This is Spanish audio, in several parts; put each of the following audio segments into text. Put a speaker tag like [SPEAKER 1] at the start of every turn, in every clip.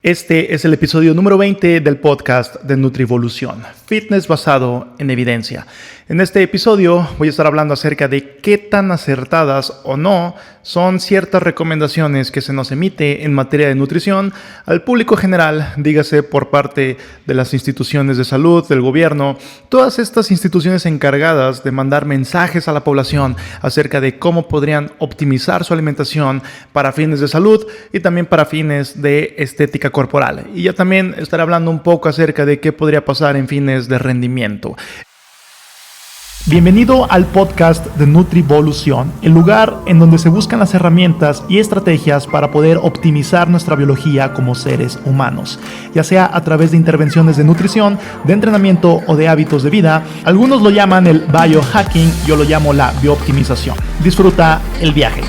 [SPEAKER 1] Este es el episodio número 20 del podcast de Nutrivolución, fitness basado en evidencia. En este episodio voy a estar hablando acerca de qué tan acertadas o no son ciertas recomendaciones que se nos emite en materia de nutrición al público general, dígase por parte de las instituciones de salud, del gobierno, todas estas instituciones encargadas de mandar mensajes a la población acerca de cómo podrían optimizar su alimentación para fines de salud y también para fines de estética corporal. Y ya también estaré hablando un poco acerca de qué podría pasar en fines de rendimiento. Bienvenido al podcast de Nutrivolución, el lugar en donde se buscan las herramientas y estrategias para poder optimizar nuestra biología como seres humanos, ya sea a través de intervenciones de nutrición, de entrenamiento o de hábitos de vida. Algunos lo llaman el biohacking, yo lo llamo la biooptimización. Disfruta el viaje.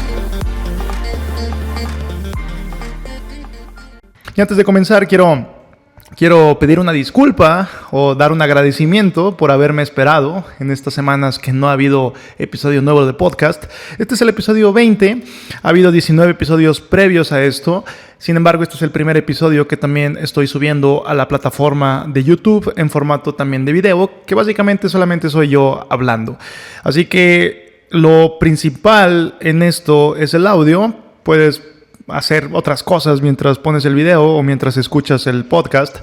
[SPEAKER 1] Y antes de comenzar, quiero pedir una disculpa o dar un agradecimiento por haberme esperado en estas semanas que no ha habido episodio nuevo de podcast. Este es el episodio 20, ha habido 19 episodios previos a esto. Sin embargo, este es el primer episodio que también estoy subiendo a la plataforma de YouTube en formato también de video, que básicamente solamente soy yo hablando. Así que lo principal en esto es el audio. Puedes hacer otras cosas mientras pones el video o mientras escuchas el podcast,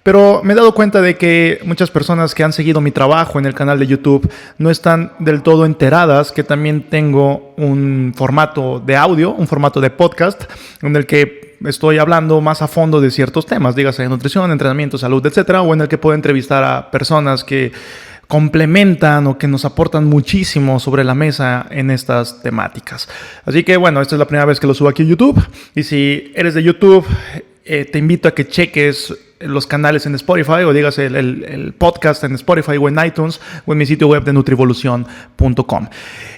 [SPEAKER 1] pero me he dado cuenta de que muchas personas que han seguido mi trabajo en el canal de YouTube no están del todo enteradas que también tengo un formato de audio, un formato de podcast en el que estoy hablando más a fondo de ciertos temas, dígase nutrición, entrenamiento, salud, etcétera, o en el que puedo entrevistar a personas que complementan o que nos aportan muchísimo sobre la mesa en estas temáticas. Así que bueno, esta es la primera vez que lo subo aquí a YouTube, y si eres de YouTube, te invito a que cheques los canales en Spotify, o dígase el podcast en Spotify o en iTunes o en mi sitio web de nutrivolución.com.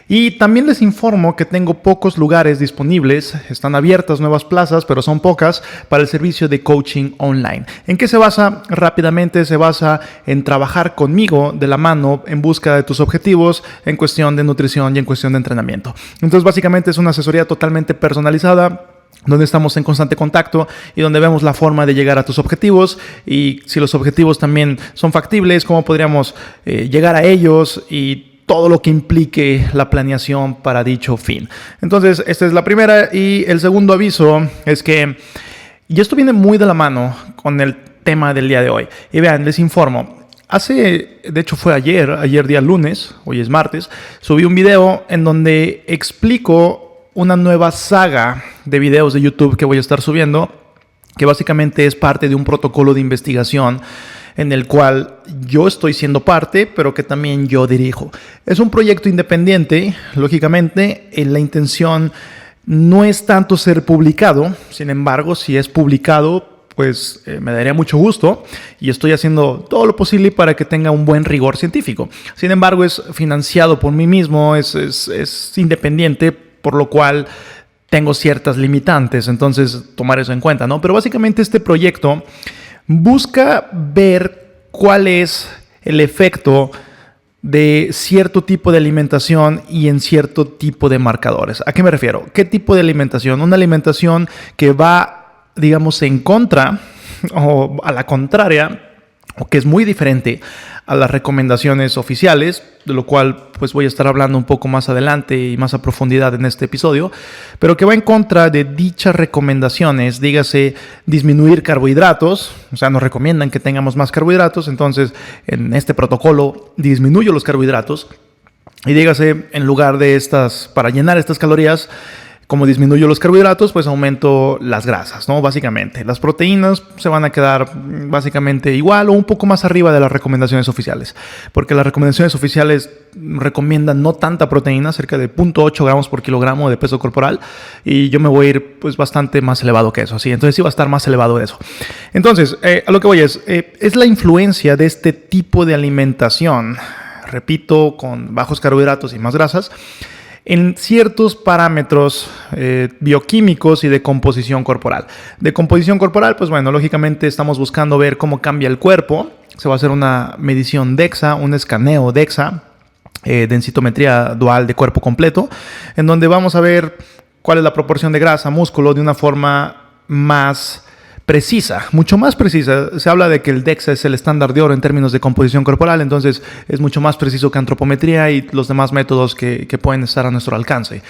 [SPEAKER 1] Y también les informo que tengo pocos lugares disponibles, están abiertas nuevas plazas, pero son pocas, para el servicio de coaching online. ¿En qué se basa? Rápidamente se basa en trabajar conmigo de la mano en busca de tus objetivos en cuestión de nutrición y en cuestión de entrenamiento. Entonces básicamente es una asesoría totalmente personalizada, donde estamos en constante contacto y donde vemos la forma de llegar a tus objetivos, y si los objetivos también son factibles, cómo podríamos llegar a ellos y todo lo que implique la planeación para dicho fin. Entonces, esta es la primera. Y el segundo aviso es que, y esto viene muy de la mano con el tema del día de hoy. Y vean, les informo. De hecho fue ayer día lunes, hoy es martes, subí un video en donde explico una nueva saga de videos de YouTube que voy a estar subiendo, que básicamente es parte de un protocolo de investigación en el cual yo estoy siendo parte, pero que también yo dirijo. Es un proyecto independiente, lógicamente, la intención no es tanto ser publicado. Sin embargo, si es publicado, pues me daría mucho gusto, y estoy haciendo todo lo posible para que tenga un buen rigor científico. Sin embargo, es financiado por mí mismo, es independiente, por lo cual tengo ciertas limitantes, entonces tomar eso en cuenta, ¿no? Pero básicamente este proyecto busca ver cuál es el efecto de cierto tipo de alimentación y en cierto tipo de marcadores. ¿A qué me refiero? ¿Qué tipo de alimentación? Una alimentación que va, digamos, en contra o a la contraria, o que es muy diferente a las recomendaciones oficiales, de lo cual pues voy a estar hablando un poco más adelante y más a profundidad en este episodio, pero que va en contra de dichas recomendaciones, dígase disminuir carbohidratos. O sea, nos recomiendan que tengamos más carbohidratos, entonces en este protocolo disminuyo los carbohidratos, y dígase, en lugar de para llenar estas calorías, como disminuyo los carbohidratos, pues aumento las grasas, ¿no? Básicamente, las proteínas se van a quedar básicamente igual o un poco más arriba de las recomendaciones oficiales, porque las recomendaciones oficiales recomiendan no tanta proteína, cerca de 0.8 gramos por kilogramo de peso corporal, y yo me voy a ir pues bastante más elevado que eso, ¿sí? Entonces sí va a estar más elevado de eso. Entonces, a lo que voy es la influencia de este tipo de alimentación, repito, con bajos carbohidratos y más grasas, en ciertos parámetros bioquímicos y de composición corporal. De composición corporal, pues bueno, lógicamente estamos buscando ver cómo cambia el cuerpo. Se va a hacer una medición DEXA, un escaneo DEXA, densitometría dual de cuerpo completo, en donde vamos a ver cuál es la proporción de grasa, músculo, de una forma más precisa, mucho más precisa. Se habla de que el DEXA es el estándar de oro en términos de composición corporal, entonces es mucho más preciso que antropometría y los demás métodos que pueden estar a nuestro alcance.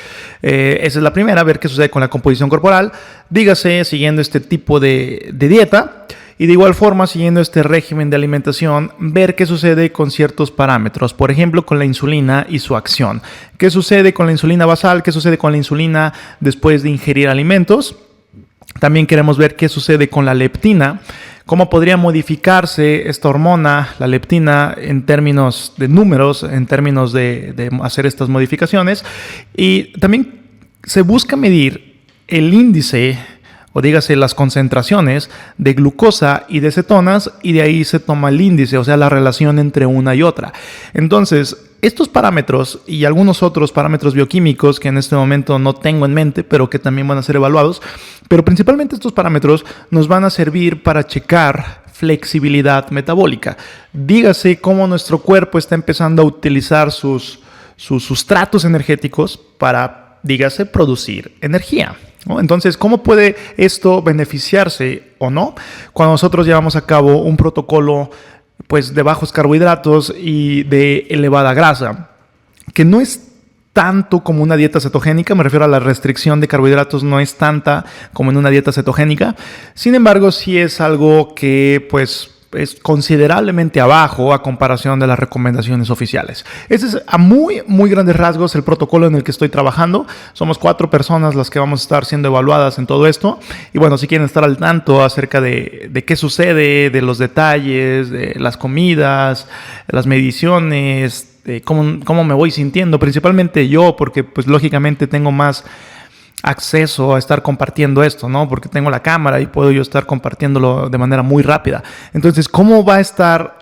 [SPEAKER 1] Esa es la primera, ver qué sucede con la composición corporal, dígase siguiendo este tipo de dieta. Y de igual forma, siguiendo este régimen de alimentación, ver qué sucede con ciertos parámetros. Por ejemplo, con la insulina y su acción. ¿Qué sucede con la insulina basal? ¿Qué sucede con la insulina después de ingerir alimentos? También queremos ver qué sucede con la leptina. Cómo podría modificarse esta hormona, la leptina, en términos de números, en términos de hacer estas modificaciones. Y también se busca medir el índice, o dígase las concentraciones de glucosa y de cetonas, y de ahí se toma el índice, o sea, la relación entre una y otra. Entonces, estos parámetros y algunos otros parámetros bioquímicos que en este momento no tengo en mente, pero que también van a ser evaluados, pero principalmente estos parámetros nos van a servir para checar flexibilidad metabólica. Dígase cómo nuestro cuerpo está empezando a utilizar sus sustratos energéticos para, dígase, producir energía, ¿no? Entonces, ¿cómo puede esto beneficiarse o no cuando nosotros llevamos a cabo un protocolo pues de bajos carbohidratos y de elevada grasa? Que no es tanto como una dieta cetogénica, me refiero a la restricción de carbohidratos, no es tanta como en una dieta cetogénica. Sin embargo, sí es algo que pues es considerablemente abajo a comparación de las recomendaciones oficiales. Ese es a muy grandes rasgos el protocolo en el que estoy trabajando. Somos 4 personas las que vamos a estar siendo evaluadas en todo esto. Y bueno, si quieren estar al tanto acerca de qué sucede, de los detalles, de las comidas, de las mediciones, de cómo me voy sintiendo, principalmente yo, porque pues lógicamente tengo más acceso a estar compartiendo esto, ¿no? Porque tengo la cámara y puedo yo estar compartiéndolo de manera muy rápida. Entonces, ¿cómo va a estar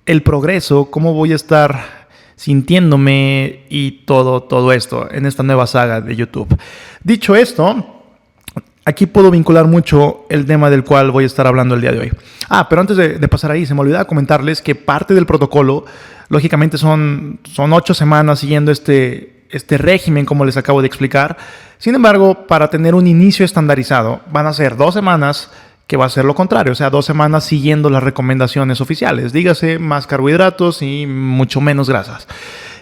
[SPEAKER 1] el progreso? ¿Cómo voy a estar sintiéndome y todo esto en esta nueva saga de YouTube? Dicho esto, aquí puedo vincular mucho el tema del cual voy a estar hablando el día de hoy. Pero antes de pasar ahí, se me olvidaba comentarles que parte del protocolo, lógicamente son 8 semanas siguiendo este régimen, como les acabo de explicar. Sin embargo, para tener un inicio estandarizado, van a ser 2 semanas que va a ser lo contrario, o sea, 2 semanas siguiendo las recomendaciones oficiales. Dígase, más carbohidratos y mucho menos grasas.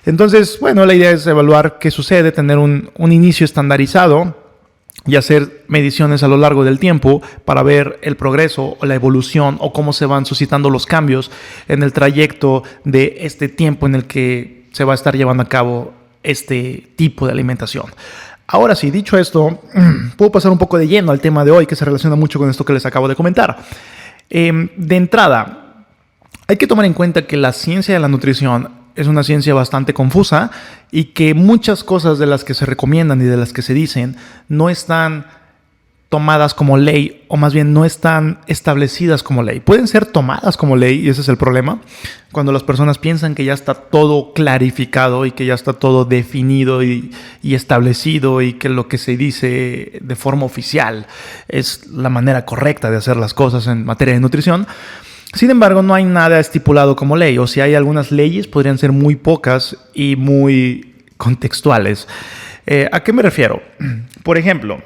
[SPEAKER 1] Entonces, bueno, la idea es evaluar qué sucede, tener un inicio estandarizado y hacer mediciones a lo largo del tiempo para ver el progreso o la evolución o cómo se van suscitando los cambios en el trayecto de este tiempo en el que se va a estar llevando a cabo este tipo de alimentación. Ahora sí, dicho esto, puedo pasar un poco de lleno al tema de hoy, que se relaciona mucho con esto que les acabo de comentar. De entrada, hay que tomar en cuenta que la ciencia de la nutrición es una ciencia bastante confusa y que muchas cosas de las que se recomiendan y de las que se dicen no están tomadas como ley, o más bien no están establecidas como ley. Pueden ser tomadas como ley, y ese es el problema, cuando las personas piensan que ya está todo clarificado y que ya está todo definido y establecido, y que lo que se dice de forma oficial es la manera correcta de hacer las cosas en materia de nutrición. Sin embargo, no hay nada estipulado como ley, o si hay algunas leyes, podrían ser muy pocas y muy contextuales. ¿A qué me refiero? Por ejemplo,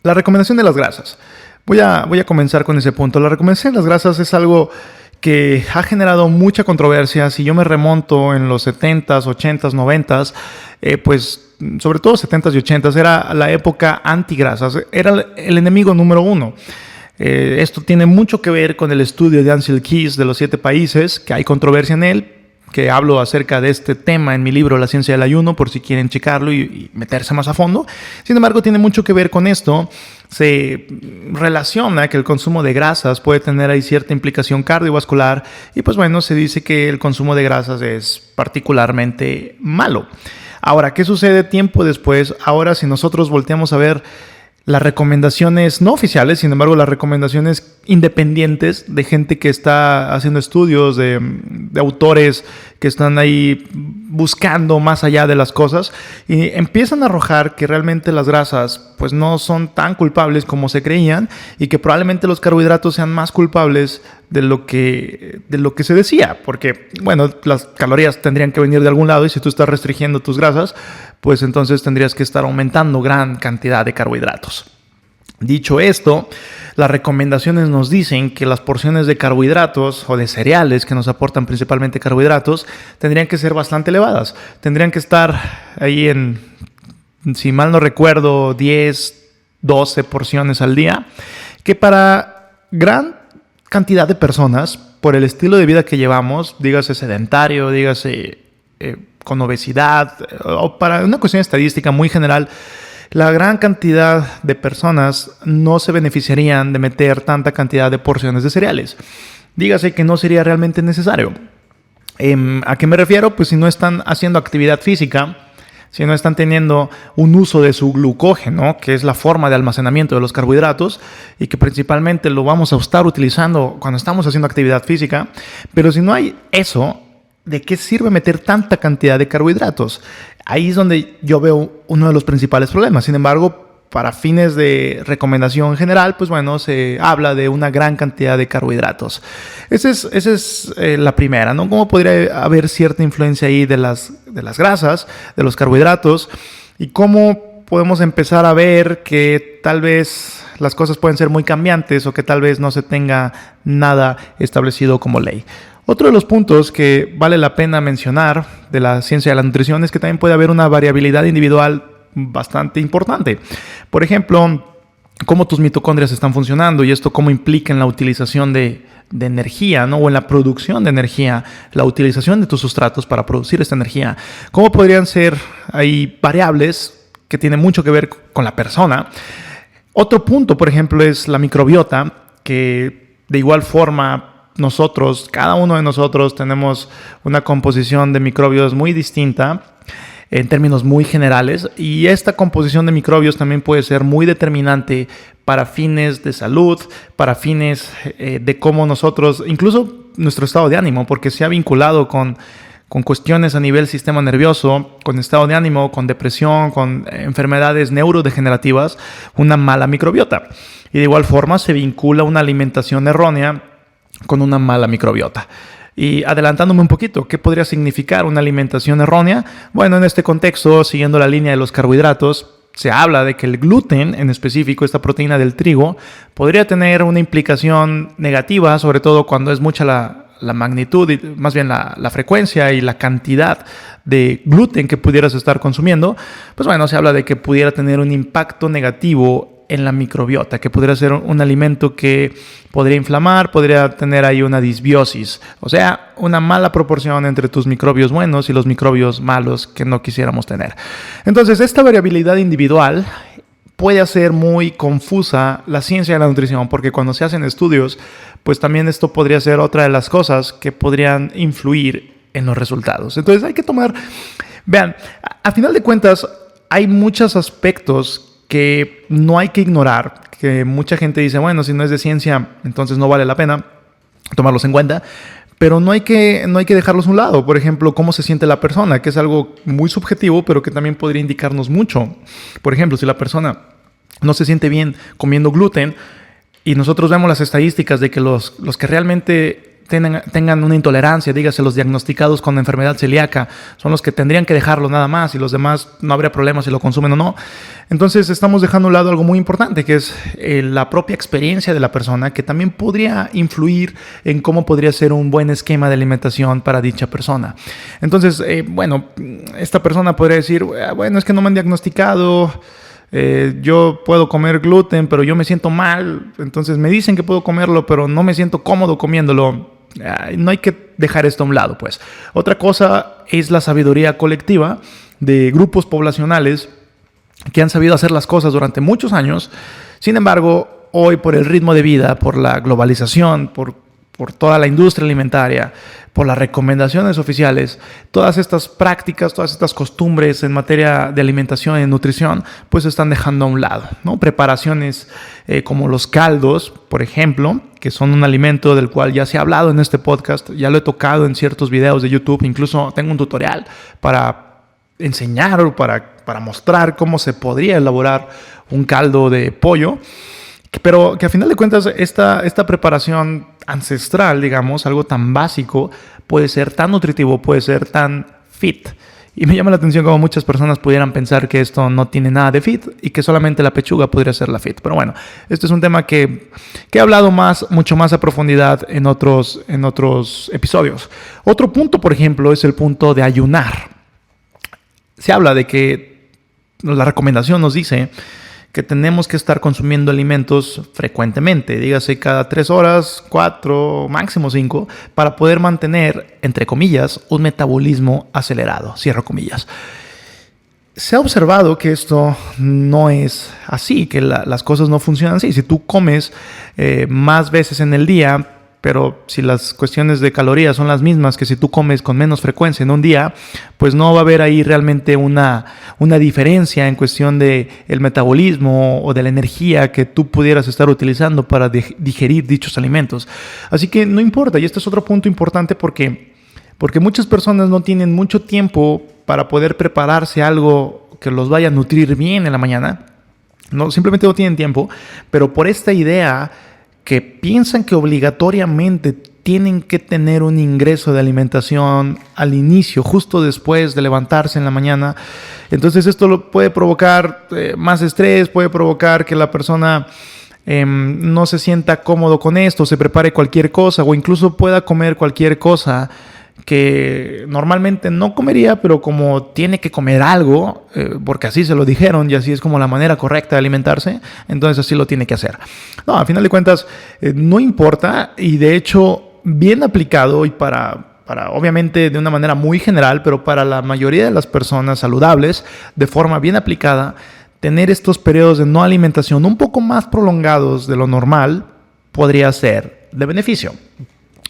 [SPEAKER 1] la recomendación de las grasas. Voy a comenzar con ese punto. La recomendación de las grasas es algo que ha generado mucha controversia. Si yo me remonto en los 70s, 80s, 90s, pues sobre todo 70s y 80s, era la época antigrasas. Era el enemigo número 1. Esto tiene mucho que ver con el estudio de Ancel Keys de los 7 países, que hay controversia en él, que hablo acerca de este tema en mi libro La ciencia del ayuno, por si quieren checarlo y meterse más a fondo. Sin embargo, tiene mucho que ver con esto. Se relaciona que el consumo de grasas puede tener ahí cierta implicación cardiovascular, y pues bueno, se dice que el consumo de grasas es particularmente malo. Ahora, ¿qué sucede tiempo después? Ahora, si nosotros volteamos a ver las recomendaciones no oficiales, sin embargo, las recomendaciones independientes de gente que está haciendo estudios, de autores que están ahí buscando más allá de las cosas, y empiezan a arrojar que realmente las grasas pues no son tan culpables como se creían, y que probablemente los carbohidratos sean más culpables de lo que se decía, porque bueno, las calorías tendrían que venir de algún lado, y si tú estás restringiendo tus grasas, pues entonces tendrías que estar aumentando gran cantidad de carbohidratos. Dicho esto, las recomendaciones nos dicen que las porciones de carbohidratos o de cereales que nos aportan principalmente carbohidratos tendrían que ser bastante elevadas. Tendrían que estar ahí en, si mal no recuerdo, 10, 12 porciones al día, que para gran cantidad de personas, por el estilo de vida que llevamos, dígase sedentario, dígase con obesidad, o para una cuestión estadística muy general, la gran cantidad de personas no se beneficiarían de meter tanta cantidad de porciones de cereales. Dígase que no sería realmente necesario. ¿A qué me refiero? Pues si no están haciendo actividad física, si no están teniendo un uso de su glucógeno, que es la forma de almacenamiento de los carbohidratos, y que principalmente lo vamos a estar utilizando cuando estamos haciendo actividad física, pero si no hay eso, ¿de qué sirve meter tanta cantidad de carbohidratos? Ahí es donde yo veo uno de los principales problemas. Sin embargo, para fines de recomendación general, pues bueno, se habla de una gran cantidad de carbohidratos. Esa es la primera, ¿no? ¿Cómo podría haber cierta influencia ahí de las grasas, de los carbohidratos? Y cómo podemos empezar a ver que tal vez las cosas pueden ser muy cambiantes o que tal vez no se tenga nada establecido como ley. Otro de los puntos que vale la pena mencionar de la ciencia de la nutrición es que también puede haber una variabilidad individual bastante importante. Por ejemplo, cómo tus mitocondrias están funcionando y esto cómo implica en la utilización de energía, ¿no? O en la producción de energía, la utilización de tus sustratos para producir esta energía. ¿Cómo podrían ser ahí variables que tienen mucho que ver con la persona? Otro punto, por ejemplo, es la microbiota, que de igual forma nosotros, cada uno de nosotros tenemos una composición de microbios muy distinta en términos muy generales, y esta composición de microbios también puede ser muy determinante para fines de salud, para fines de cómo nosotros, incluso nuestro estado de ánimo, porque se ha vinculado con cuestiones a nivel sistema nervioso, con estado de ánimo, con depresión, con enfermedades neurodegenerativas, una mala microbiota. Y de igual forma se vincula una alimentación errónea con una mala microbiota. Y adelantándome un poquito, ¿qué podría significar una alimentación errónea? Bueno, en este contexto, siguiendo la línea de los carbohidratos, se habla de que el gluten, en específico esta proteína del trigo, podría tener una implicación negativa, sobre todo cuando es mucha la magnitud, y más bien la frecuencia y la cantidad de gluten que pudieras estar consumiendo. Pues bueno, se habla de que pudiera tener un impacto negativo en la microbiota, que podría ser un alimento que podría inflamar, podría tener ahí una disbiosis, o sea, una mala proporción entre tus microbios buenos y los microbios malos que no quisiéramos tener. Entonces, esta variabilidad individual puede hacer muy confusa la ciencia de la nutrición, porque cuando se hacen estudios, pues también esto podría ser otra de las cosas que podrían influir en los resultados. Entonces hay que vean, a final de cuentas, hay muchos aspectos que no hay que ignorar, que mucha gente dice, bueno, si no es de ciencia, entonces no vale la pena tomarlos en cuenta, pero no hay que dejarlos a un lado. Por ejemplo, cómo se siente la persona, que es algo muy subjetivo, pero que también podría indicarnos mucho. Por ejemplo, si la persona no se siente bien comiendo gluten y nosotros vemos las estadísticas de que los que realmente tengan una intolerancia, dígase los diagnosticados con enfermedad celíaca, son los que tendrían que dejarlo nada más, y los demás no habría problema si lo consumen o no. Entonces estamos dejando a un lado algo muy importante, que es la propia experiencia de la persona, que también podría influir en cómo podría ser un buen esquema de alimentación para dicha persona. Entonces, bueno, esta persona podría decir, bueno, es que no me han diagnosticado, yo puedo comer gluten, pero yo me siento mal, entonces me dicen que puedo comerlo, pero no me siento cómodo comiéndolo. No hay que dejar esto a un lado, pues. Otra cosa es la sabiduría colectiva de grupos poblacionales que han sabido hacer las cosas durante muchos años. Sin embargo, hoy, por el ritmo de vida, por la globalización, por toda la industria alimentaria, por las recomendaciones oficiales, todas estas prácticas, todas estas costumbres en materia de alimentación y nutrición, pues se están dejando a un lado, ¿no? Preparaciones como los caldos, por ejemplo, que son un alimento del cual ya se ha hablado en este podcast, ya lo he tocado en ciertos videos de YouTube, incluso tengo un tutorial para enseñar o para mostrar cómo se podría elaborar un caldo de pollo, pero que a final de cuentas esta preparación ancestral, digamos, algo tan básico, puede ser tan nutritivo, puede ser tan fit Y me llama la atención cómo muchas personas pudieran pensar que esto no tiene nada de fit y que solamente la pechuga podría ser la fit. Pero bueno, este es un tema que he hablado mucho más a profundidad en otros episodios. Otro punto, por ejemplo, es el punto de ayunar. Se habla de que la recomendación nos dice que tenemos que estar consumiendo alimentos frecuentemente, dígase cada 3 horas, 4, máximo 5, para poder mantener, entre comillas, un metabolismo acelerado, cierro comillas. Se ha observado que esto no es así, que las cosas no funcionan así. Si tú comes más veces en el día, pero si las cuestiones de calorías son las mismas que si tú comes con menos frecuencia en un día, pues no va a haber ahí realmente una diferencia en cuestión de el metabolismo o de la energía que tú pudieras estar utilizando para digerir dichos alimentos. Así que no importa, y este es otro punto importante porque muchas personas no tienen mucho tiempo para poder prepararse algo que los vaya a nutrir bien en la mañana. No, simplemente no tienen tiempo, pero por esta idea que piensan que obligatoriamente tienen que tener un ingreso de alimentación al inicio, justo después de levantarse en la mañana. Entonces esto puede provocar más estrés, puede provocar que la persona no se sienta cómodo con esto, se prepare cualquier cosa o incluso pueda comer cualquier cosa que normalmente no comería, pero como tiene que comer algo, porque así se lo dijeron y así es como la manera correcta de alimentarse, entonces así lo tiene que hacer. No, a final de cuentas, no importa, y de hecho, bien aplicado y para obviamente de una manera muy general, pero para la mayoría de las personas saludables, de forma bien aplicada, tener estos periodos de no alimentación un poco más prolongados de lo normal podría ser de beneficio.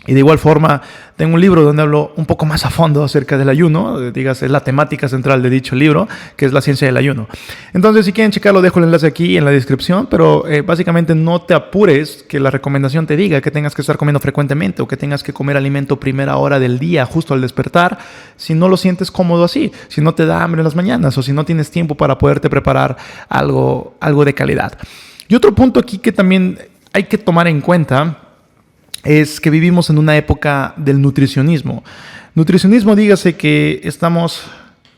[SPEAKER 1] Y de igual forma, tengo un libro donde hablo un poco más a fondo acerca del ayuno, dígase, la temática central de dicho libro, que es la ciencia del ayuno. Entonces, si quieren checarlo, dejo el enlace aquí en la descripción, pero básicamente no te apures que la recomendación te diga que tengas que estar comiendo frecuentemente o que tengas que comer alimento primera hora del día, justo al despertar, si no lo sientes cómodo así, si no te da hambre en las mañanas o si no tienes tiempo para poderte preparar algo de calidad. Y otro punto aquí que también hay que tomar en cuenta es que vivimos en una época del nutricionismo. Nutricionismo, dígase que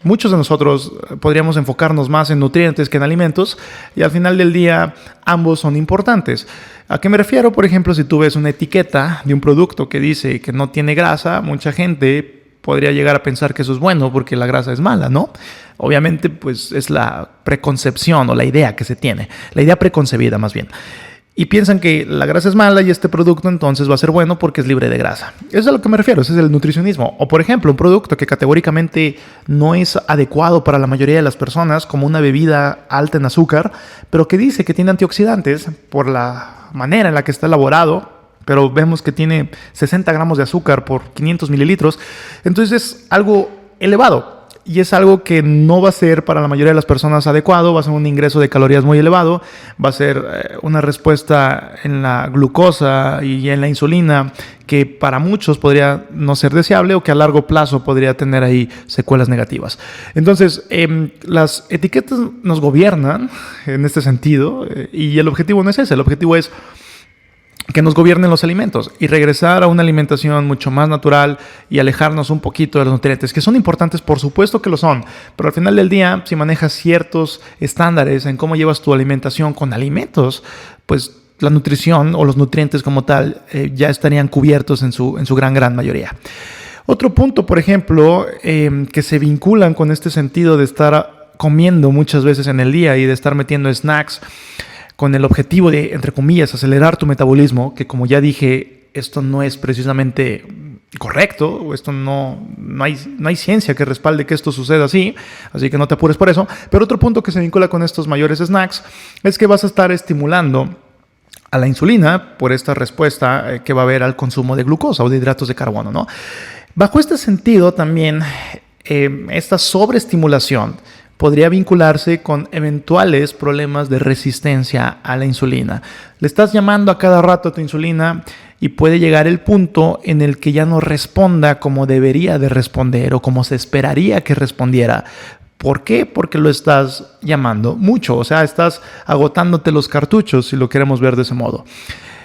[SPEAKER 1] muchos de nosotros podríamos enfocarnos más en nutrientes que en alimentos y al final del día ambos son importantes. ¿A qué me refiero? Por ejemplo, si tú ves una etiqueta de un producto que dice que no tiene grasa, mucha gente podría llegar a pensar que eso es bueno porque la grasa es mala, ¿no? Obviamente, pues es la preconcepción o la idea que se tiene, la idea preconcebida más bien. Y piensan que la grasa es mala y este producto entonces va a ser bueno porque es libre de grasa. Eso es a lo que me refiero, ese es el nutricionismo. O por ejemplo, un producto que categóricamente no es adecuado para la mayoría de las personas, como una bebida alta en azúcar, pero que dice que tiene antioxidantes por la manera en la que está elaborado, pero vemos que tiene 60 gramos de azúcar por 500 mililitros. Entonces es algo elevado. Y es algo que no va a ser para la mayoría de las personas adecuado, va a ser un ingreso de calorías muy elevado, va a ser una respuesta en la glucosa y en la insulina que para muchos podría no ser deseable o que a largo plazo podría tener ahí secuelas negativas. Entonces, las etiquetas nos gobiernan en este sentido y el objetivo no es ese, el objetivo es que nos gobiernen los alimentos y regresar a una alimentación mucho más natural y alejarnos un poquito de los nutrientes, que son importantes, por supuesto que lo son, pero al final del día, si manejas ciertos estándares en cómo llevas tu alimentación con alimentos, pues la nutrición o los nutrientes como tal ya estarían cubiertos en su gran mayoría. Otro punto, por ejemplo, que se vinculan con este sentido de estar comiendo muchas veces en el día y de estar metiendo snacks, con el objetivo de, entre comillas, acelerar tu metabolismo, que como ya dije, esto no es precisamente correcto, o esto no hay ciencia que respalde que esto suceda así que no te apures por eso. Pero otro punto que se vincula con estos mayores snacks es que vas a estar estimulando a la insulina por esta respuesta que va a haber al consumo de glucosa o de hidratos de carbono, ¿no? Bajo este sentido también, esta sobreestimulación podría vincularse con eventuales problemas de resistencia a la insulina. Le estás llamando a cada rato a tu insulina y puede llegar el punto en el que ya no responda como debería de responder o como se esperaría que respondiera. ¿Por qué? Porque lo estás llamando mucho, o sea, estás agotándote los cartuchos, si lo queremos ver de ese modo.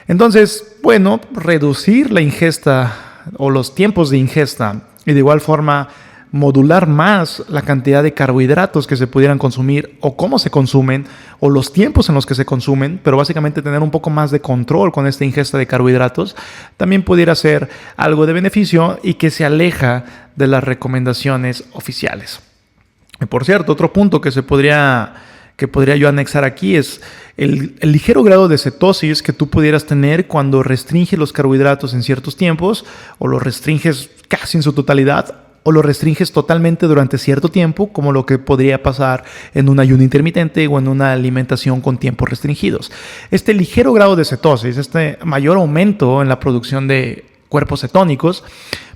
[SPEAKER 1] Entonces, bueno, reducir la ingesta o los tiempos de ingesta y de igual forma modular más la cantidad de carbohidratos que se pudieran consumir o cómo se consumen o los tiempos en los que se consumen, pero básicamente tener un poco más de control con esta ingesta de carbohidratos, también pudiera ser algo de beneficio y que se aleja de las recomendaciones oficiales. Y por cierto, otro punto que podría yo anexar aquí es el ligero grado de cetosis que tú pudieras tener cuando restringes los carbohidratos en ciertos tiempos, o los restringes casi en su totalidad, o los restringes totalmente durante cierto tiempo, como lo que podría pasar en un ayuno intermitente o en una alimentación con tiempos restringidos. Este ligero grado de cetosis, este mayor aumento en la producción de cuerpos cetónicos,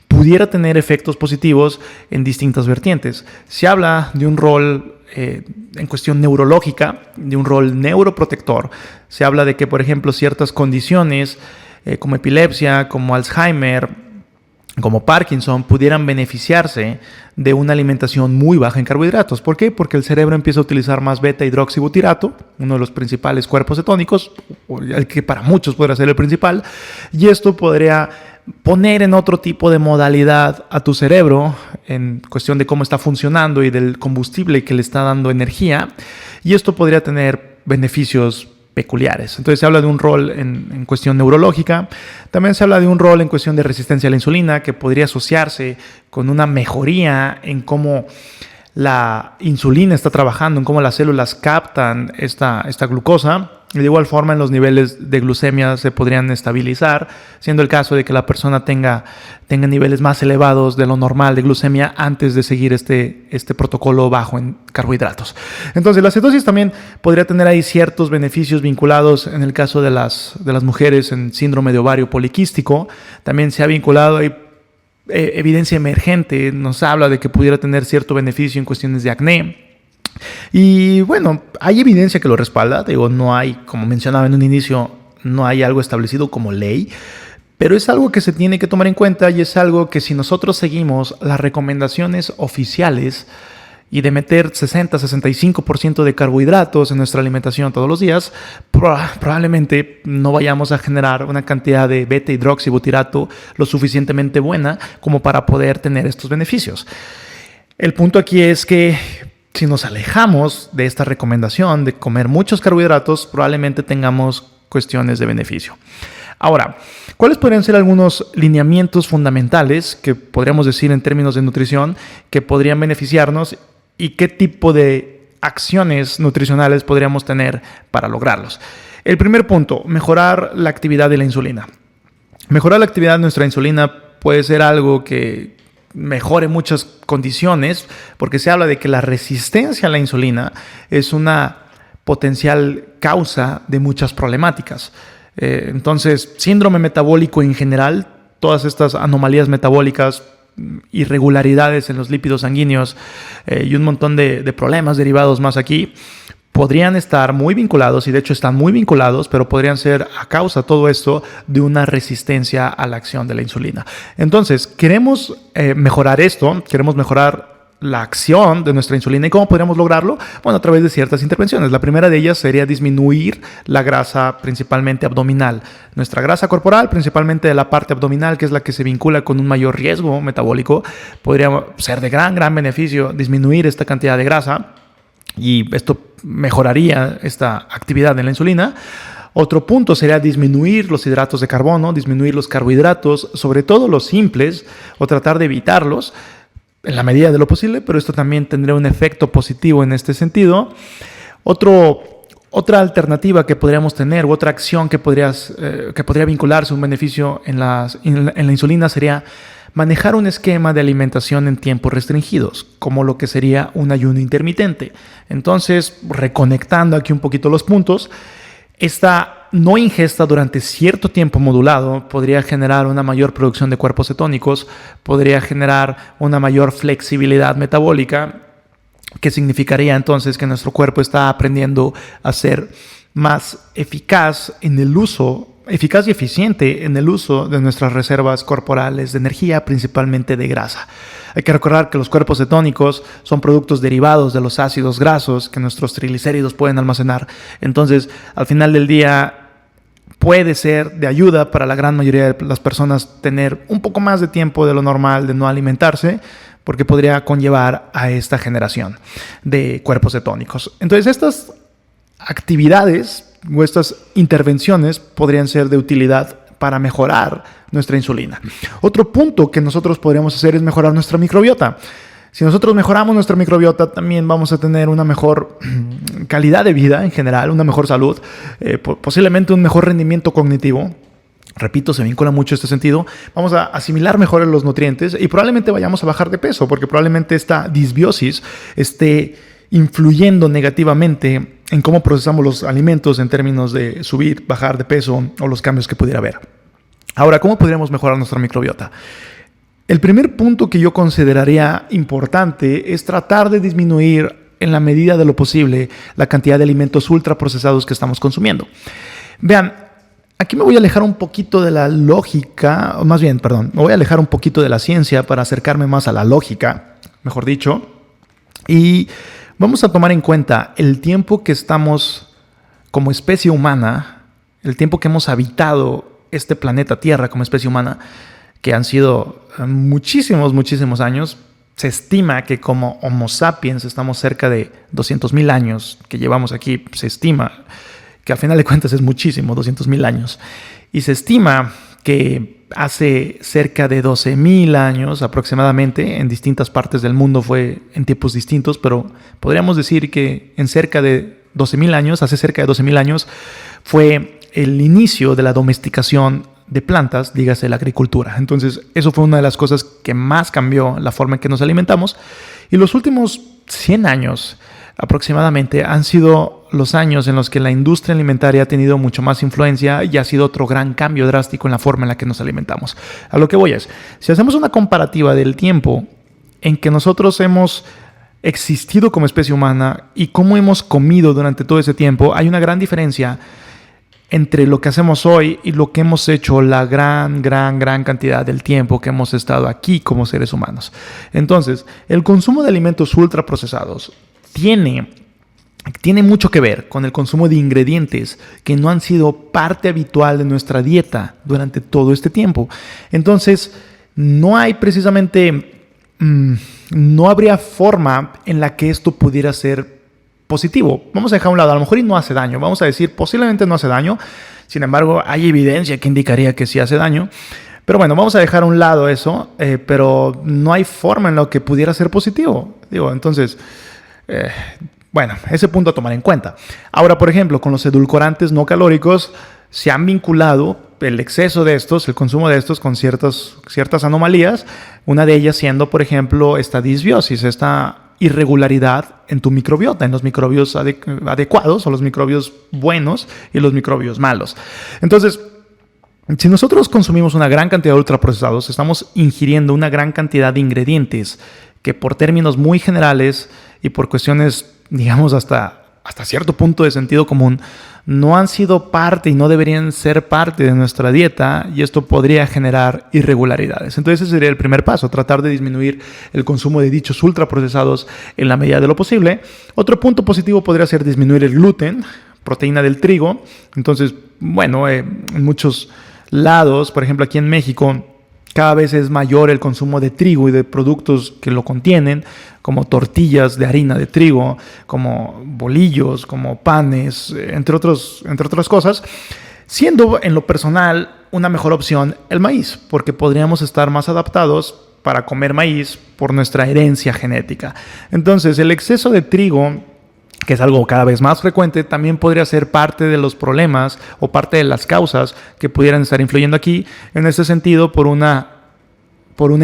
[SPEAKER 1] pudiera tener efectos positivos en distintas vertientes. Se habla de un rol en cuestión neurológica, de un rol neuroprotector. Se habla de que, por ejemplo, ciertas condiciones como epilepsia, como Alzheimer, como Parkinson, pudieran beneficiarse de una alimentación muy baja en carbohidratos. ¿Por qué? Porque el cerebro empieza a utilizar más beta-hidroxibutirato, uno de los principales cuerpos cetónicos, el que para muchos podría ser el principal, y esto podría poner en otro tipo de modalidad a tu cerebro en cuestión de cómo está funcionando y del combustible que le está dando energía, y esto podría tener beneficios peculiares. Entonces se habla de un rol en cuestión neurológica, también se habla de un rol en cuestión de resistencia a la insulina que podría asociarse con una mejoría en cómo la insulina está trabajando, en cómo las células captan esta glucosa. Y de igual forma, en los niveles de glucemia se podrían estabilizar, siendo el caso de que la persona tenga niveles más elevados de lo normal de glucemia antes de seguir este protocolo bajo en carbohidratos. Entonces, la cetosis también podría tener ahí ciertos beneficios vinculados en el caso de las mujeres en síndrome de ovario poliquístico. También se ha vinculado ahí evidencia emergente, nos habla de que pudiera tener cierto beneficio en cuestiones de acné. Y bueno, hay evidencia que lo respalda. Digo, no hay, como mencionaba en un inicio, no hay algo establecido como ley, pero es algo que se tiene que tomar en cuenta, y es algo que si nosotros seguimos las recomendaciones oficiales y de meter 60-65% de carbohidratos en nuestra alimentación todos los días, probablemente no vayamos a generar una cantidad de beta-hidroxibutirato lo suficientemente buena como para poder tener estos beneficios. El punto aquí es que si nos alejamos de esta recomendación de comer muchos carbohidratos, probablemente tengamos cuestiones de beneficio. Ahora, ¿cuáles podrían ser algunos lineamientos fundamentales que podríamos decir en términos de nutrición que podrían beneficiarnos y qué tipo de acciones nutricionales podríamos tener para lograrlos? El primer punto, mejorar la actividad de la insulina. Mejorar la actividad de nuestra insulina puede ser algo que mejore muchas condiciones, porque se habla de que la resistencia a la insulina es una potencial causa de muchas problemáticas. Entonces, síndrome metabólico en general, todas estas anomalías metabólicas, irregularidades en los lípidos sanguíneos y un montón de problemas derivados más aquí, podrían estar muy vinculados, y de hecho están muy vinculados, pero podrían ser a causa de todo esto de una resistencia a la acción de la insulina. Entonces, queremos mejorar esto, queremos mejorar la acción de nuestra insulina. ¿Y cómo podríamos lograrlo? Bueno, a través de ciertas intervenciones. La primera de ellas sería disminuir la grasa principalmente abdominal. Nuestra grasa corporal, principalmente de la parte abdominal, que es la que se vincula con un mayor riesgo metabólico, podría ser de gran beneficio disminuir esta cantidad de grasa, y esto mejoraría esta actividad de la insulina. Otro punto sería disminuir los hidratos de carbono, disminuir los carbohidratos, sobre todo los simples, o tratar de evitarlos en la medida de lo posible, pero esto también tendría un efecto positivo en este sentido. Otra alternativa que podríamos tener, u otra acción que podría vincularse a un beneficio en la insulina, sería manejar un esquema de alimentación en tiempos restringidos, como lo que sería un ayuno intermitente. Entonces, reconectando aquí un poquito los puntos, esta no ingesta durante cierto tiempo modulado podría generar una mayor producción de cuerpos cetónicos, podría generar una mayor flexibilidad metabólica, que significaría entonces que nuestro cuerpo está aprendiendo a ser más eficaz y eficiente en el uso de nuestras reservas corporales de energía, principalmente de grasa. Hay que recordar que los cuerpos cetónicos son productos derivados de los ácidos grasos que nuestros triglicéridos pueden almacenar. Entonces, al final del día, puede ser de ayuda para la gran mayoría de las personas tener un poco más de tiempo de lo normal de no alimentarse, porque podría conllevar a esta generación de cuerpos cetónicos. Entonces, estas actividades o estas intervenciones podrían ser de utilidad para mejorar nuestra insulina. Otro punto que nosotros podríamos hacer es mejorar nuestra microbiota. Si nosotros mejoramos nuestra microbiota, también vamos a tener una mejor calidad de vida en general, una mejor salud, posiblemente un mejor rendimiento cognitivo. Repito, se vincula mucho este sentido. Vamos a asimilar mejor los nutrientes y probablemente vayamos a bajar de peso, porque probablemente esta disbiosis esté influyendo negativamente en cómo procesamos los alimentos en términos de subir, bajar de peso o los cambios que pudiera haber. Ahora, ¿cómo podríamos mejorar nuestra microbiota? El primer punto que yo consideraría importante es tratar de disminuir en la medida de lo posible la cantidad de alimentos ultraprocesados que estamos consumiendo. Vean, aquí me voy a alejar un poquito de la lógica, o más bien, perdón, me voy a alejar un poquito de la ciencia para acercarme más a la lógica, mejor dicho, y vamos a tomar en cuenta el tiempo que estamos como especie humana, el tiempo que hemos habitado este planeta Tierra como especie humana, que han sido muchísimos años. Se estima que como Homo sapiens estamos cerca de 200,000 años que llevamos aquí. Se estima que al final de cuentas es muchísimo, 200,000 años. Y se estima que hace cerca de 12,000 años aproximadamente, en distintas partes del mundo fue en tiempos distintos, pero podríamos decir que en cerca de 12,000 años, hace cerca de 12,000 años, fue el inicio de la domesticación de plantas, dígase la agricultura. Entonces, eso fue una de las cosas que más cambió la forma en que nos alimentamos. Y los últimos 100 años aproximadamente han sido los años en los que la industria alimentaria ha tenido mucho más influencia y ha sido otro gran cambio drástico en la forma en la que nos alimentamos. A lo que voy es, si hacemos una comparativa del tiempo en que nosotros hemos existido como especie humana y cómo hemos comido durante todo ese tiempo, hay una gran diferencia entre lo que hacemos hoy y lo que hemos hecho la gran cantidad del tiempo que hemos estado aquí como seres humanos. Entonces, el consumo de alimentos ultraprocesados tiene mucho que ver con el consumo de ingredientes que no han sido parte habitual de nuestra dieta durante todo este tiempo. Entonces, no hay precisamente, no habría forma en la que esto pudiera ser positivo. Vamos a dejar a un lado, a lo mejor y no hace daño. Vamos a decir, posiblemente no hace daño. Sin embargo, hay evidencia que indicaría que sí hace daño. Pero bueno, vamos a dejar a un lado eso, pero no hay forma en la que pudiera ser positivo. Entonces, bueno, ese punto a tomar en cuenta. Ahora, por ejemplo, con los edulcorantes no calóricos se han vinculado el exceso de estos, el consumo de estos con ciertas anomalías. Una de ellas siendo, por ejemplo, esta disbiosis, esta irregularidad en tu microbiota, en los microbios adecuados o los microbios buenos y los microbios malos. Entonces, si nosotros consumimos una gran cantidad de ultraprocesados, estamos ingiriendo una gran cantidad de ingredientes que por términos muy generales y por cuestiones, digamos, hasta cierto punto de sentido común, no han sido parte y no deberían ser parte de nuestra dieta, y esto podría generar irregularidades. Entonces ese sería el primer paso, tratar de disminuir el consumo de dichos ultraprocesados en la medida de lo posible. Otro punto positivo podría ser disminuir el gluten, proteína del trigo. Entonces, bueno, en muchos lados, por ejemplo aquí en México, cada vez es mayor el consumo de trigo y de productos que lo contienen, como tortillas de harina de trigo, como bolillos, como panes, entre otras cosas, siendo en lo personal una mejor opción el maíz, porque podríamos estar más adaptados para comer maíz por nuestra herencia genética. Entonces, el exceso de trigo, que es algo cada vez más frecuente, también podría ser parte de los problemas o parte de las causas que pudieran estar influyendo aquí, en este sentido, por una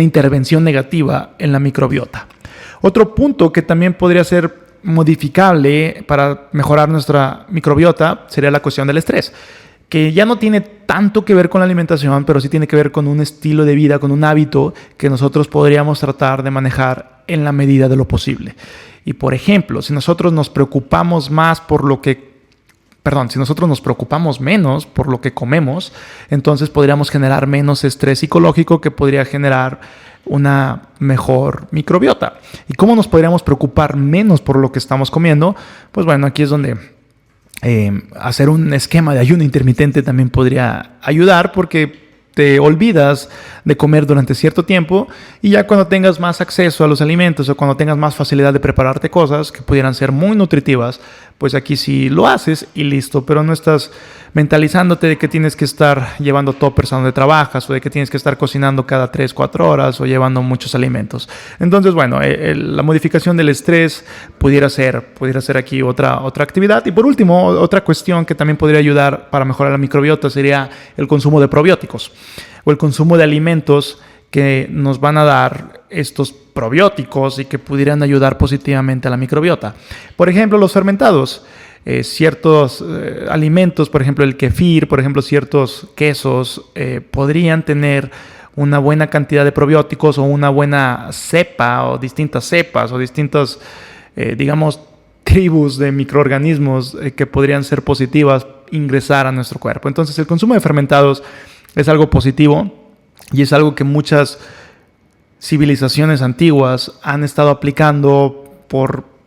[SPEAKER 1] intervención negativa en la microbiota. Otro punto que también podría ser modificable para mejorar nuestra microbiota sería la cuestión del estrés, que ya no tiene tanto que ver con la alimentación, pero sí tiene que ver con un estilo de vida, con un hábito que nosotros podríamos tratar de manejar en la medida de lo posible. Y por ejemplo, si nosotros nos preocupamos menos por lo que comemos, entonces podríamos generar menos estrés psicológico que podría generar una mejor microbiota. ¿Y cómo nos podríamos preocupar menos por lo que estamos comiendo? Pues bueno, aquí es donde hacer un esquema de ayuno intermitente también podría ayudar, porque te olvidas de comer durante cierto tiempo y ya cuando tengas más acceso a los alimentos o cuando tengas más facilidad de prepararte cosas que pudieran ser muy nutritivas, pues aquí sí lo haces y listo, pero no estás mentalizándote de que tienes que estar llevando toppers a donde trabajas o de que tienes que estar cocinando cada 3-4 horas o llevando muchos alimentos. Entonces, bueno, la modificación del estrés pudiera ser aquí otra actividad. Y por último, otra cuestión que también podría ayudar para mejorar la microbiota sería el consumo de probióticos o el consumo de alimentos que nos van a dar estos probióticos y que pudieran ayudar positivamente a la microbiota. Por ejemplo, los fermentados. Ciertos alimentos, por ejemplo el kefir, por ejemplo ciertos quesos, podrían tener una buena cantidad de probióticos o una buena cepa o distintas cepas o distintas, digamos, tribus de microorganismos que podrían ser positivas ingresar a nuestro cuerpo. Entonces el consumo de fermentados es algo positivo y es algo que muchas civilizaciones antiguas han estado aplicando por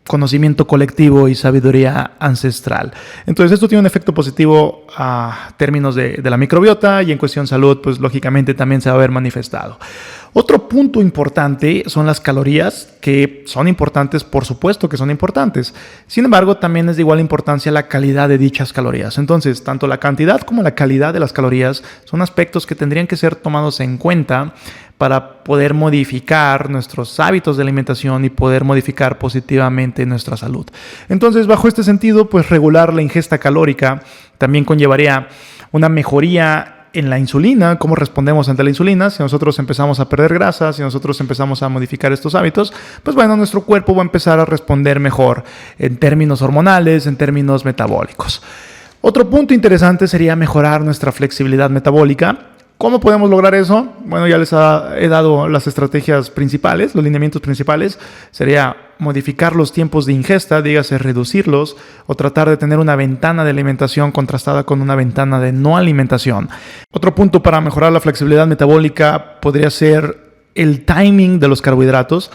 [SPEAKER 1] conocimiento colectivo y sabiduría ancestral. Entonces esto tiene un efecto positivo a términos de la microbiota y en cuestión de salud, pues lógicamente también se va a ver manifestado. Otro punto importante son las calorías, que son importantes, por supuesto que son importantes. Sin embargo, también es de igual importancia la calidad de dichas calorías. Entonces, tanto la cantidad como la calidad de las calorías son aspectos que tendrían que ser tomados en cuenta para poder modificar nuestros hábitos de alimentación y poder modificar positivamente nuestra salud. Entonces, bajo este sentido, pues regular la ingesta calórica también conllevaría una mejoría en la insulina, cómo respondemos ante la insulina. Si nosotros empezamos a perder grasa, si nosotros empezamos a modificar estos hábitos, pues bueno, nuestro cuerpo va a empezar a responder mejor en términos hormonales, en términos metabólicos. Otro punto interesante sería mejorar nuestra flexibilidad metabólica. ¿Cómo podemos lograr eso? Bueno, ya les he dado las estrategias principales, los lineamientos principales. Sería modificar los tiempos de ingesta, dígase reducirlos, o tratar de tener una ventana de alimentación contrastada con una ventana de no alimentación. Otro punto para mejorar la flexibilidad metabólica podría ser el timing de los carbohidratos.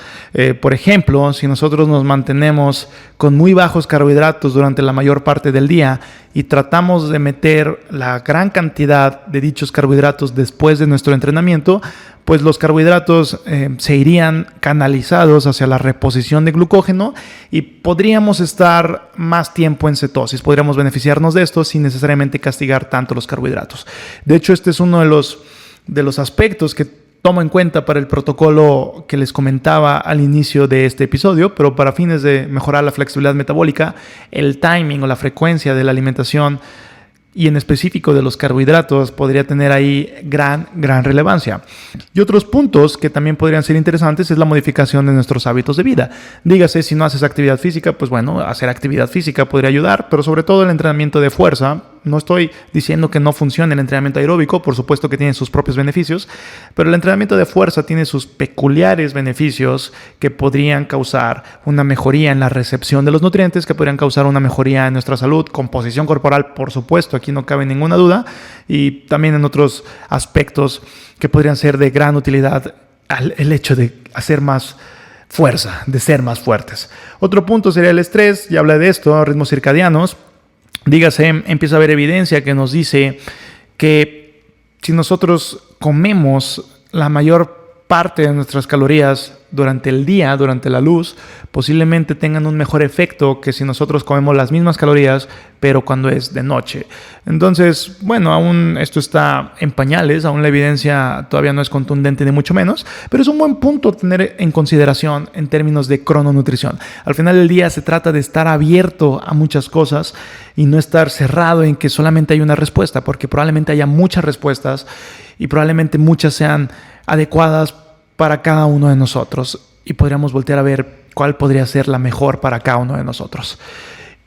[SPEAKER 1] Por ejemplo, si nosotros nos mantenemos con muy bajos carbohidratos durante la mayor parte del día y tratamos de meter la gran cantidad de dichos carbohidratos después de nuestro entrenamiento, pues los carbohidratos se irían canalizados hacia la reposición de glucógeno y podríamos estar más tiempo en cetosis. Podríamos beneficiarnos de esto sin necesariamente castigar tanto los carbohidratos. De hecho, este es uno de los aspectos que tomo en cuenta para el protocolo que les comentaba al inicio de este episodio, pero para fines de mejorar la flexibilidad metabólica, el timing o la frecuencia de la alimentación y en específico de los carbohidratos podría tener ahí gran relevancia. Y otros puntos que también podrían ser interesantes es la modificación de nuestros hábitos de vida. Dígase, si no haces actividad física, pues bueno, hacer actividad física podría ayudar, pero sobre todo el entrenamiento de fuerza. No estoy diciendo que no funcione el entrenamiento aeróbico, por supuesto que tiene sus propios beneficios, pero el entrenamiento de fuerza tiene sus peculiares beneficios que podrían causar una mejoría en la recepción de los nutrientes, que podrían causar una mejoría en nuestra salud, composición corporal, por supuesto, aquí no cabe ninguna duda, y también en otros aspectos que podrían ser de gran utilidad el hecho de hacer más fuerza, de ser más fuertes. Otro punto sería el estrés, ya hablé de esto, ritmos circadianos. Dígase, empieza a haber evidencia que nos dice que si nosotros comemos la mayor parte de nuestras calorías durante el día, durante la luz, posiblemente tengan un mejor efecto que si nosotros comemos las mismas calorías, pero cuando es de noche. Entonces, bueno, aún esto está en pañales, aún la evidencia todavía no es contundente ni mucho menos, pero es un buen punto tener en consideración en términos de crononutrición. Al final del día se trata de estar abierto a muchas cosas y no estar cerrado en que solamente hay una respuesta, porque probablemente haya muchas respuestas y probablemente muchas sean adecuadas para cada uno de nosotros y podríamos voltear a ver cuál podría ser la mejor para cada uno de nosotros.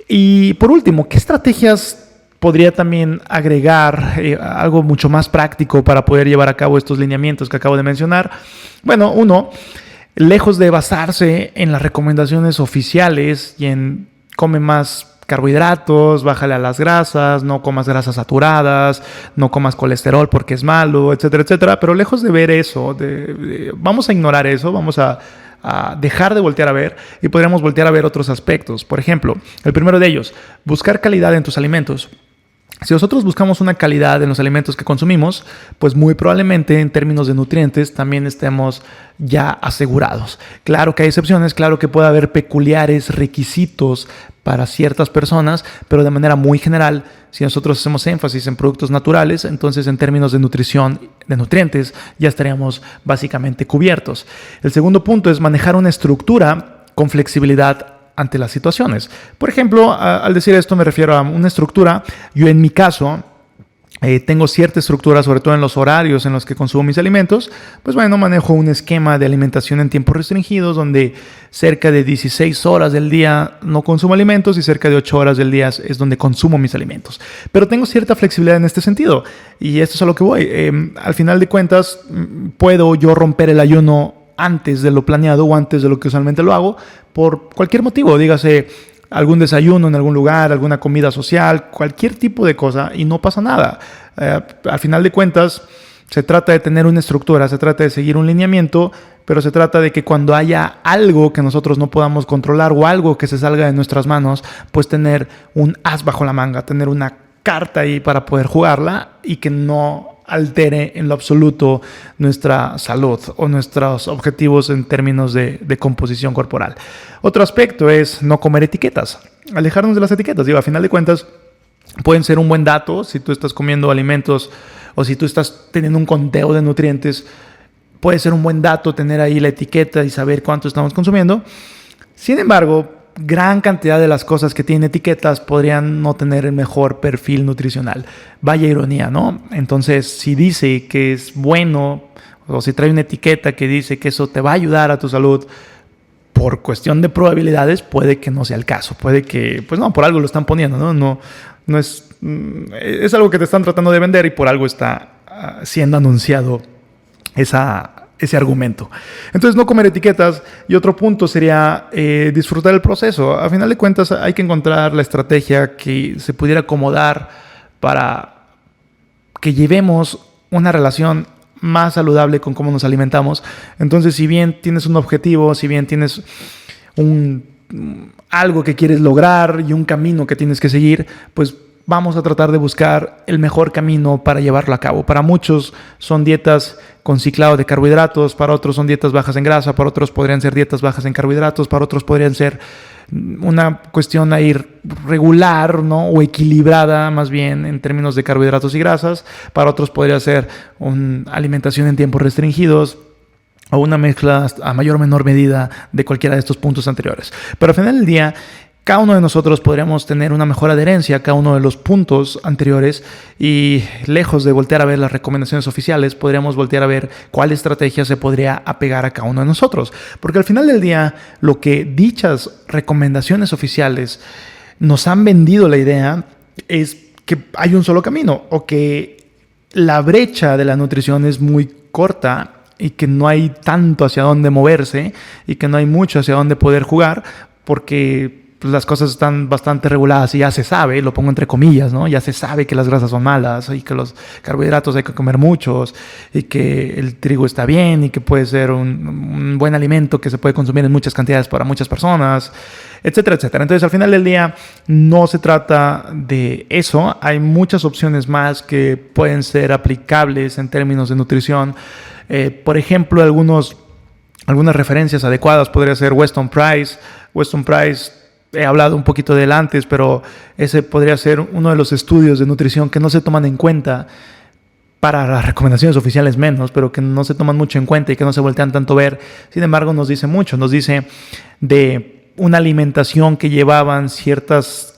[SPEAKER 1] Y por último, ¿qué estrategias podría también agregar algo mucho más práctico para poder llevar a cabo estos lineamientos que acabo de mencionar? Bueno, uno, lejos de basarse en las recomendaciones oficiales y en come más carbohidratos, bájale a las grasas, no comas grasas saturadas, no comas colesterol porque es malo, etcétera, etcétera. Pero lejos de ver eso, vamos a ignorar eso, vamos a dejar de voltear a ver y podríamos voltear a ver otros aspectos. Por ejemplo, el primero de ellos, buscar calidad en tus alimentos. Si nosotros buscamos una calidad en los alimentos que consumimos, pues muy probablemente en términos de nutrientes también estemos ya asegurados. Claro que hay excepciones, claro que puede haber peculiares requisitos para ciertas personas, pero de manera muy general, si nosotros hacemos énfasis en productos naturales, entonces en términos de nutrición, de nutrientes, ya estaríamos básicamente cubiertos. El segundo punto es manejar una estructura con flexibilidad ante las situaciones. Por ejemplo, al decir esto me refiero a una estructura. Yo en mi caso tengo cierta estructura, sobre todo en los horarios en los que consumo mis alimentos. Pues bueno, manejo un esquema de alimentación en tiempos restringidos donde cerca de 16 horas del día no consumo alimentos y cerca de 8 horas del día es donde consumo mis alimentos. Pero tengo cierta flexibilidad en este sentido y esto es a lo que voy. Al final de cuentas, puedo yo romper el ayuno antes de lo planeado o antes de lo que usualmente lo hago por cualquier motivo, dígase algún desayuno en algún lugar, alguna comida social, cualquier tipo de cosa y no pasa nada. Al final de cuentas se trata de tener una estructura, se trata de seguir un lineamiento, pero se trata de que cuando haya algo que nosotros no podamos controlar o algo que se salga de nuestras manos, pues tener un as bajo la manga, tener una carta ahí para poder jugarla y que no altere en lo absoluto nuestra salud o nuestros objetivos en términos de composición corporal. Otro aspecto es no comer etiquetas, alejarnos de las etiquetas. Digo, a final de cuentas, pueden ser un buen dato si tú estás comiendo alimentos o si tú estás teniendo un conteo de nutrientes, puede ser un buen dato tener ahí la etiqueta y saber cuánto estamos consumiendo. Sin embargo, gran cantidad de las cosas que tienen etiquetas podrían no tener el mejor perfil nutricional. Vaya ironía, ¿no? Entonces, si dice que es bueno o si trae una etiqueta que dice que eso te va a ayudar a tu salud, por cuestión de probabilidades puede que no sea el caso. Puede que, pues no, por algo lo están poniendo, ¿no? No es es algo que te están tratando de vender y por algo está siendo anunciado ese argumento. Entonces, no comer etiquetas. Y otro punto sería disfrutar el proceso. A final de cuentas, hay que encontrar la estrategia que se pudiera acomodar para que llevemos una relación más saludable con cómo nos alimentamos. Entonces, si bien tienes un objetivo, si bien tienes algo que quieres lograr y un camino que tienes que seguir, pues vamos a tratar de buscar el mejor camino para llevarlo a cabo. Para muchos son dietas con ciclado de carbohidratos, para otros son dietas bajas en grasa, para otros podrían ser dietas bajas en carbohidratos, para otros podrían ser una cuestión a ir regular, ¿no? O equilibrada más bien en términos de carbohidratos y grasas. Para otros podría ser una alimentación en tiempos restringidos o una mezcla a mayor o menor medida de cualquiera de estos puntos anteriores. Pero al final del día, cada uno de nosotros podríamos tener una mejor adherencia a cada uno de los puntos anteriores y lejos de voltear a ver las recomendaciones oficiales, podríamos voltear a ver cuál estrategia se podría apegar a cada uno de nosotros. Porque al final del día, lo que dichas recomendaciones oficiales nos han vendido la idea es que hay un solo camino o que la brecha de la nutrición es muy corta y que no hay tanto hacia dónde moverse y que no hay mucho hacia dónde poder jugar porque pues las cosas están bastante reguladas y ya se sabe, lo pongo entre comillas, ¿no? Ya se sabe que las grasas son malas y que los carbohidratos hay que comer muchos y que el trigo está bien y que puede ser un buen alimento que se puede consumir en muchas cantidades para muchas personas, etcétera, etcétera. Entonces, al final del día, no se trata de eso. Hay muchas opciones más que pueden ser aplicables en términos de nutrición. Por ejemplo, algunas referencias adecuadas podría ser Weston Price. Weston Price, he hablado un poquito de él antes, pero ese podría ser uno de los estudios de nutrición que no se toman en cuenta para las recomendaciones oficiales menos, pero que no se toman mucho en cuenta y que no se voltean tanto a ver. Sin embargo, nos dice mucho. Nos dice de una alimentación que llevaban ciertas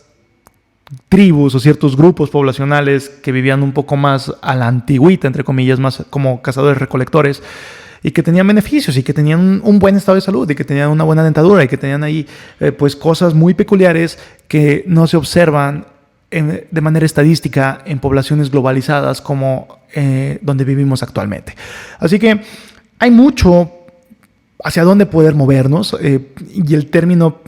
[SPEAKER 1] tribus o ciertos grupos poblacionales que vivían un poco más a la antigüita, entre comillas, más como cazadores-recolectores, y que tenían beneficios y que tenían un buen estado de salud y que tenían una buena dentadura y que tenían ahí pues cosas muy peculiares que no se observan de manera estadística en poblaciones globalizadas como donde vivimos actualmente. Así que hay mucho hacia dónde poder movernos y el término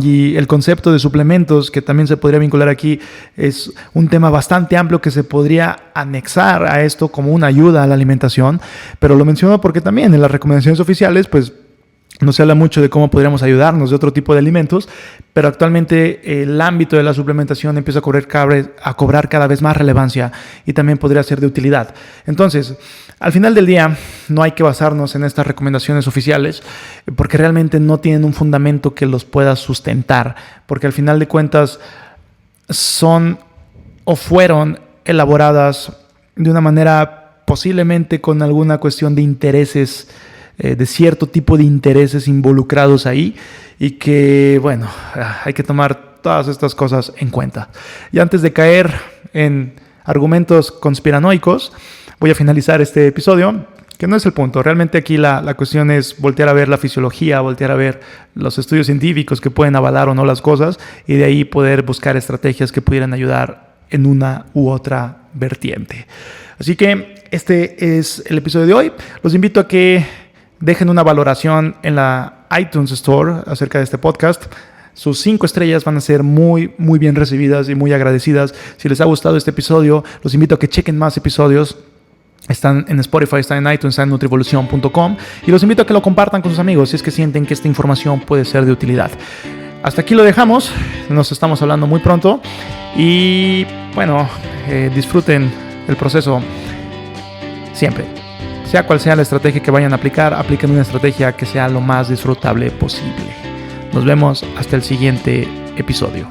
[SPEAKER 1] y el concepto de suplementos, que también se podría vincular aquí, es un tema bastante amplio que se podría anexar a esto como una ayuda a la alimentación, pero lo menciono porque también en las recomendaciones oficiales, pues No se habla mucho de cómo podríamos ayudarnos de otro tipo de alimentos, pero actualmente el ámbito de la suplementación empieza a cobrar cada vez más relevancia y también podría ser de utilidad. Entonces, al final del día, no hay que basarnos en estas recomendaciones oficiales porque realmente no tienen un fundamento que los pueda sustentar, porque al final de cuentas son o fueron elaboradas de una manera posiblemente con alguna cuestión de intereses, de cierto tipo de intereses involucrados ahí, y que, bueno, hay que tomar todas estas cosas en cuenta. Y antes de caer en argumentos conspiranoicos, voy a finalizar este episodio, que no es el punto. Realmente aquí la cuestión es voltear a ver la fisiología, voltear a ver los estudios científicos que pueden avalar o no las cosas, y de ahí poder buscar estrategias que pudieran ayudar en una u otra vertiente. Así que este es el episodio de hoy. Los invito a que dejen una valoración en la iTunes Store acerca de este podcast. Sus 5 estrellas van a ser muy, muy bien recibidas y muy agradecidas. Si les ha gustado este episodio, los invito a que chequen más episodios. Están en Spotify, están en iTunes, están en nutrivolución.com. Y los invito a que lo compartan con sus amigos si es que sienten que esta información puede ser de utilidad. Hasta aquí lo dejamos. Nos estamos hablando muy pronto. Y bueno, disfruten el proceso siempre. Sea cual sea la estrategia que vayan a aplicar, apliquen una estrategia que sea lo más disfrutable posible. Nos vemos hasta el siguiente episodio.